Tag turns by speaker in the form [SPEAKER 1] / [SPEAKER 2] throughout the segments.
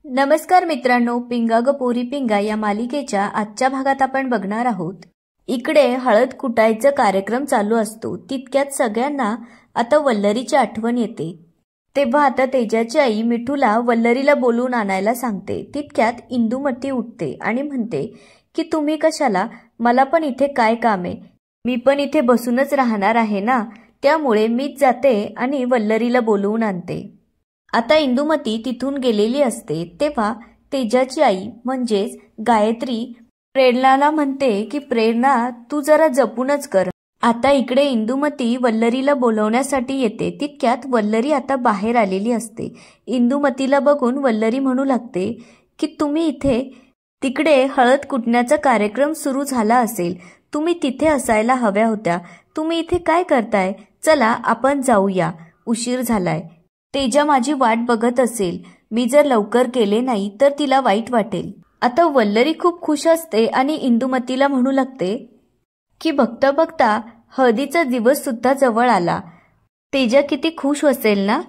[SPEAKER 1] नमस्कार मित्रांनो, पिंगा ग पोरी पिंगा या मालिकेच्या आजच्या भागात आपण बघणार आहोत. इकडे हळद कुटायचा कार्यक्रम चालू असतो. तितक्यात सगळ्यांना आता वल्लरीची आठवण येते. तेव्हा आता तेजाची आई मिठूला वल्लरीला बोलवून आणायला सांगते. तितक्यात इंदुमती उठते आणि म्हणते की तुम्ही कशाला, मला पण इथे काय काम आहे, मी पण इथे बसूनच राहणार आहे ना, त्यामुळे मीच जाते आणि वल्लरीला बोलवून आणते. आता इंदुमती तिथून गेलेली असते. तेव्हा तेजाची आई म्हणजेच गायत्री प्रेरणाला म्हणते की प्रेरणा, तू जरा जपूनच कर. आता इकडे इंदुमती वल्लरीला बोलवण्यासाठी येते. तितक्यात वल्लरी आता बाहेर आलेली असते. इंदुमतीला बघून वल्लरी म्हणू लागते की तुम्ही इथे, तिकडे हळद कुटण्याचा कार्यक्रम सुरू झाला असेल, तुम्ही तिथे असायला हव्या होत्या, तुम्ही इथे काय करताय, चला आपण जाऊया, उशीर झालाय. तेजा माझी वाट बघत असेल, मी जर लवकर गेले नाही तर तिला वाईट वाटेल. आता वल्लरी खूप खुश असते आणि इंदुमतीला म्हणू लागते की बघता बघता हळदीचा दिवस सुद्धा जवळ आला, तेजा किती खुश असेल ना.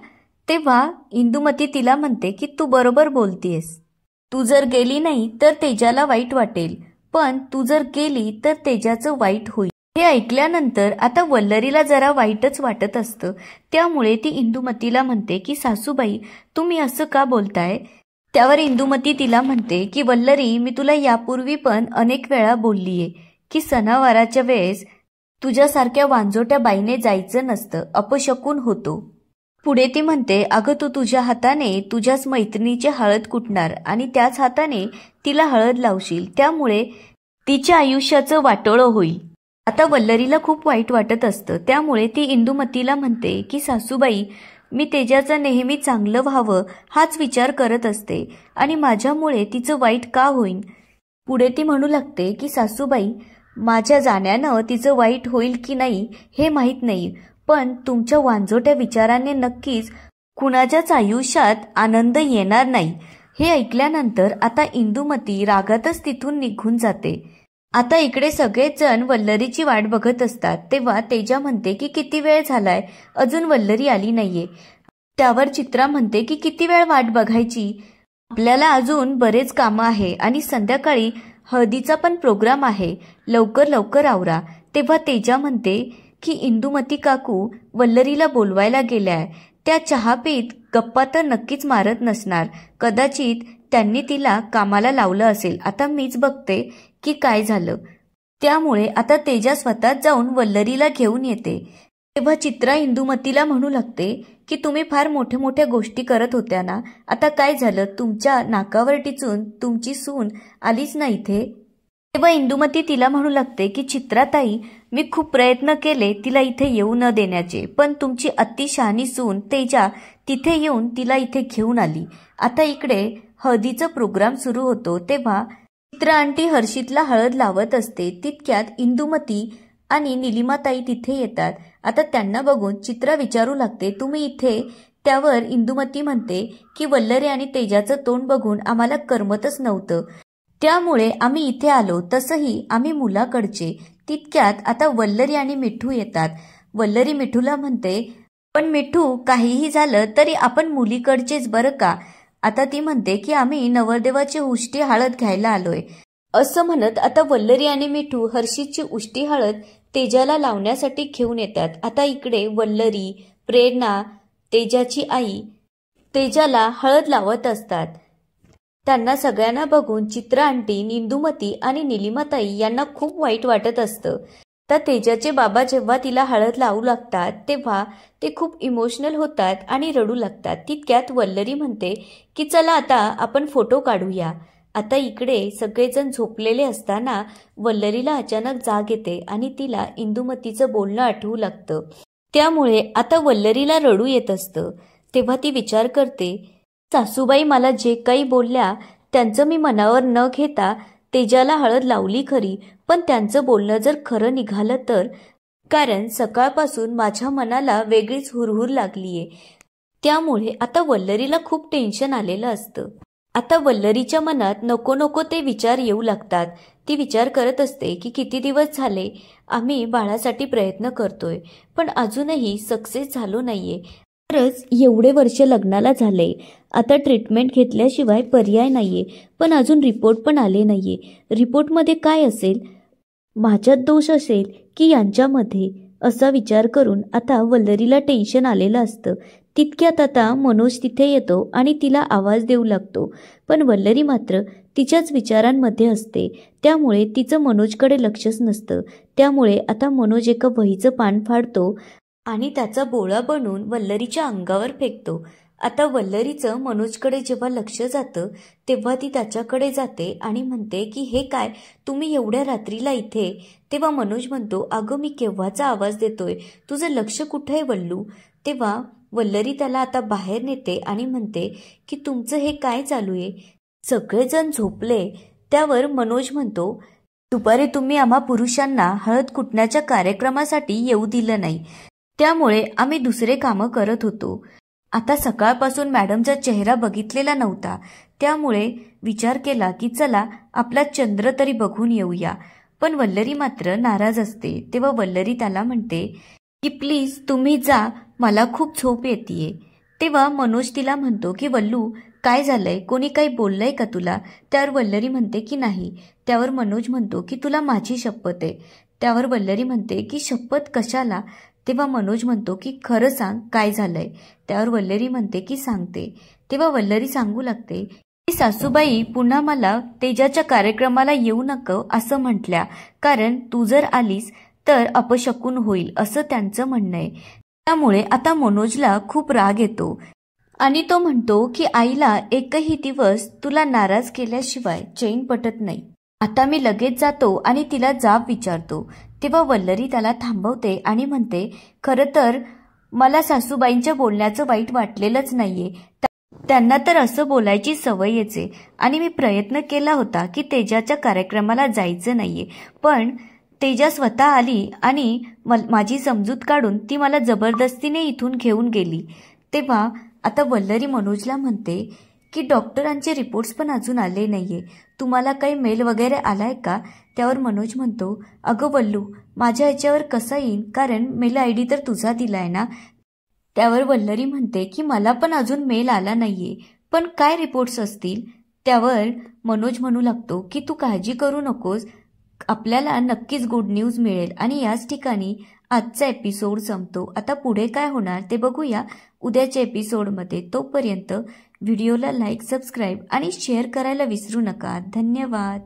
[SPEAKER 1] तेव्हा इंदुमती तिला म्हणते की तू बरोबर बोलतीयस, तू जर गेली नाही तर तेजाला वाईट वाटेल, पण तू जर गेली तर तेजाचं वाईट होईल. हे ऐकल्यानंतर आता वल्लरीला जरा वाईटच वाटत असतं. त्यामुळे ती इंदुमतीला म्हणते की सासूबाई, तुम्ही असं का बोलताय. त्यावर इंदुमती तिला म्हणते की वल्लरी, मी तुला यापूर्वी पण अनेक वेळा बोललीये की सणावाराच्या वेळेस तुझ्यासारख्या वांजोट्या बाईने जायचं नसतं, अपशकुन होतो. पुढे ती म्हणते, अगं तू तुझ्या हाताने तुझ्याच मैत्रिणीची हळद कुटणार आणि त्याच हाताने तिला हळद लावशील, त्यामुळे तिच्या आयुष्याचं वाटोळं होईल. आता वल्लरीला खूप वाईट वाटत असतं. त्यामुळे ती इंदुमतीला म्हणते की सासूबाई, मी तेजाचं नेहमी चांगलं व्हावं हाच विचार करत असते आणि माझ्यामुळे तिचं वाईट का होईन. पुढे ती म्हणू लागते की सासूबाई, माझ्या जाण्यानं तिचं वाईट होईल की नाही हे माहीत नाही, पण तुमच्या वांजोट्या विचाराने नक्कीच कुणाच्याच आयुष्यात आनंद येणार नाही. हे ऐकल्यानंतर आता इंदुमती रागातच तिथून निघून जाते. आता इकडे सगळेच जण वल्लरीची वाट बघत असतात. तेव्हा तेजा म्हणते की किती वेळ झालाय, अजून वल्लरी आली नाहीये. त्यावर चित्रा म्हणते की किती वेळ वाट बघायची, आपल्याला अजून बरेच कामं आहे आणि संध्याकाळी हळदीचा पण प्रोग्राम आहे, लवकर लवकर आवरा. तेव्हा तेजा म्हणते की इंदुमती काकू वल्लरीला बोलवायला गेल्याय, त्या चहा पीत गप्पा तर नक्कीच मारत नसणार, कदाचित त्यांनी तिला कामाला लावलं असेल. आता मीच बघते की काय झालं. त्यामुळे आता तेजा स्वतःच जाऊन वल्लरीला घेऊन येते. तेव्हा चित्रा इंदुमतीला म्हणू लागते की तुम्ही फार मोठ्या मोठ्या गोष्टी करत होत्या ना, आता काय झालं, तुमच्या नाकावर टिचून तुमची सून आलीच ना इथे. तेव्हा इंदुमती तिला म्हणू लागते की चित्राताई, मी खूप प्रयत्न केले तिला इथे येऊ न देण्याचे, पण तुमची अतिशहाणी सून तेजा तिथे येऊन तिला इथे घेऊन आली. आता इकडे हळदीचा प्रोग्राम सुरू होतो. तेव्हा चित्रा आंटी हर्षितला हळद लावत असते. तितक्यात इंदुमती आणि निलिमाताई तिथे येतात. आता त्यांना बघून चित्रा विचारू लागते, तुम्ही इथे. त्यावर इंदुमती म्हणते की वल्लरी आणि तेजाचं तोंड बघून आम्हाला करमतच नव्हतं, त्यामुळे आम्ही इथे आलो, तसंही आम्ही मुलाकडचे. तितक्यात आता वल्लरी आणि मिठू येतात. वल्लरी मिठूला म्हणते, पण मिठू, काहीही झालं तरी आपण मुलीकडचेच बरं का. आता ती म्हणते की आम्ही नवरदेवाची उष्टी हळद घ्यायला आलोय. असं म्हणत आता वल्लरी आणि मिठू हर्षितची उष्टी हळद तेजाला लावण्यासाठी घेऊन येतात. आता इकडे वल्लरी, प्रेरणा, तेजाची आई तेजाला हळद लावत असतात. त्यांना सगळ्यांना बघून चित्रा आंटी, इंदुमती आणि निलिमाताई यांना खूप वाईट वाटत असतं. तर तेजाचे बाबा जेव्हा तिला हळद लावू लागतात तेव्हा ते खूप इमोशनल होतात आणि रडू लागतात. तितक्यात वल्लरी म्हणते की चला आता आपण फोटो काढूया. आता इकडे सगळेजण झोपलेले असताना वल्लरीला अचानक जाग येते आणि तिला इंदुमतीचं बोलणं आठवू लागतं. त्यामुळे आता वल्लरीला रडू येत असतं. तेव्हा ती विचार करते, सासूबाई मला जे काही बोलल्या त्यांचं मी मनावर न घेता तेजाला हळद लावली खरी, पण त्यांचं बोलणं जर खरं निघालं तर, कारण सकाळपासून माझ्या मनाला वेगळीच हुरहुर लागलीये. त्यामुळे आता वल्लरीला खूप टेन्शन आलेलं असतं. आता वल्लरीच्या मनात नको नको ते विचार येऊ लागतात. ती विचार करत असते की किती दिवस झाले आम्ही बाळासाठी प्रयत्न करतोय, पण अजूनही सक्सेस झालो नाहीये. खरंच एवढे वर्ष लग्नाला झाले, आता ट्रीटमेंट घेतल्याशिवाय पर्याय नाहीये, पण अजून रिपोर्ट पण आले नाहीये. रिपोर्टमध्ये काय असेल? माझ्यात दोष असेल की यांच्यामध्ये? असा विचार करून आता वल्लरीला टेन्शन आलेलं असतं. तितक्यात आता मनोज तिथे येतो आणि तिला आवाज देऊ लागतो, पण वल्लरी मात्र तिच्याच विचारांमध्ये असते. त्यामुळे तिचं मनोजकडे लक्षच नसतं. त्यामुळे आता मनोज एका वहीचं पान फाडतो आणि त्याचा बोळा बनवून वल्लरीच्या अंगावर फेकतो. आता वल्लरीचं मनोजकडे जेव्हा लक्ष जातं तेव्हा ती त्याच्याकडे जाते आणि म्हणते की हे काय, तुम्ही एवढ्या रात्रीला इथे? तेव्हा मनोज म्हणतो, अगं मी केव्हाचा आवाज देतोय, तुझं लक्ष कुठे आहे वल्लू? तेव्हा वल्लरी त्याला आता बाहेर नेते आणि म्हणते की तुमचं हे काय चालू आहे? सगळेजण झोपले. त्यावर मनोज म्हणतो, दुपारी तुम्ही आम्हा पुरुषांना हळद कुटण्याच्या कार्यक्रमासाठी येऊ दिलं नाही, त्यामुळे आम्ही दुसरे कामं करत होतो. आता सकाळपासून मॅडमचा चेहरा बघितलेला नव्हता, त्यामुळे विचार केला की चला आपला चंद्र तरी बघून येऊया. पण वल्लरी मात्र नाराज असते. तेव्हा वल्लरी त्याला म्हणते की प्लीज तुम्ही जा, मला खूप झोप येतेय. तेव्हा मनोज तिला म्हणतो की वल्लू काय झालंय, कोणी काही बोललंय का तुला? त्यावर वल्लरी म्हणते की नाही. त्यावर मनोज म्हणतो की तुला माझी शपथ आहे. त्यावर वल्लरी म्हणते की शपथ कशाला? तेव्हा मनोज म्हणतो की खरं सांग काय झालंय? त्यावर वल्लरी म्हणते की सांगते. तेव्हा वल्लरी सांगू लागते की सासूबाई पुन्हा मला तेजाच्या कार्यक्रमाला येऊ नको असं म्हटल्या, कारण तू जर आलीस तर अपशकुन होईल असं त्यांचं म्हणणं आहे. त्यामुळे आता मनोजला खूप राग येतो आणि तो म्हणतो की आईला एकही दिवस तुला नाराज केल्याशिवाय चैन पटत नाही. आता मी लगेच जातो आणि तिला जाब विचारतो. तेव्हा वल्लरी त्याला थांबवते आणि म्हणते, खरं तर मला सासूबाईंच्या बोलण्याचं वाईट वाटलेलंच नाहीये. त्यांना तर असं बोलायची सवयच आहे आणि मी प्रयत्न केला होता की तेजाच्या कार्यक्रमाला जायचं नाहीये, पण तेजा स्वतः आली आणि माझी समजूत काढून ती मला जबरदस्तीने इथून घेऊन गेली. तेव्हा आता वल्लरी मनोजला म्हणते की डॉक्टरांचे रिपोर्ट्स पण अजून आले नाहीये, तुम्हाला काही मेल वगैरे आलाय का? त्यावर मनोज म्हणतो, अगं वल्लू माझ्या ह्याच्यावर कसा येईल, कारण मेल आय डी तर तुझा दिलाय ना. त्यावर वल्लरी म्हणते की मला पण अजून मेल आला नाहीये, पण काय रिपोर्ट्स असतील? त्यावर मनोज म्हणू लागतो की तू काळजी करू नकोस, आपल्याला नक्कीच गुड न्यूज मिळेल. आणि याच ठिकाणी आजचा एपिसोड संपतो. आता पुढे काय होणार ते बघूया उद्याच्या एपिसोडमध्ये. तोपर्यंत व्हिडिओला लाईक, सबस्क्राईब आणि शेअर करायला विसरू नका. धन्यवाद.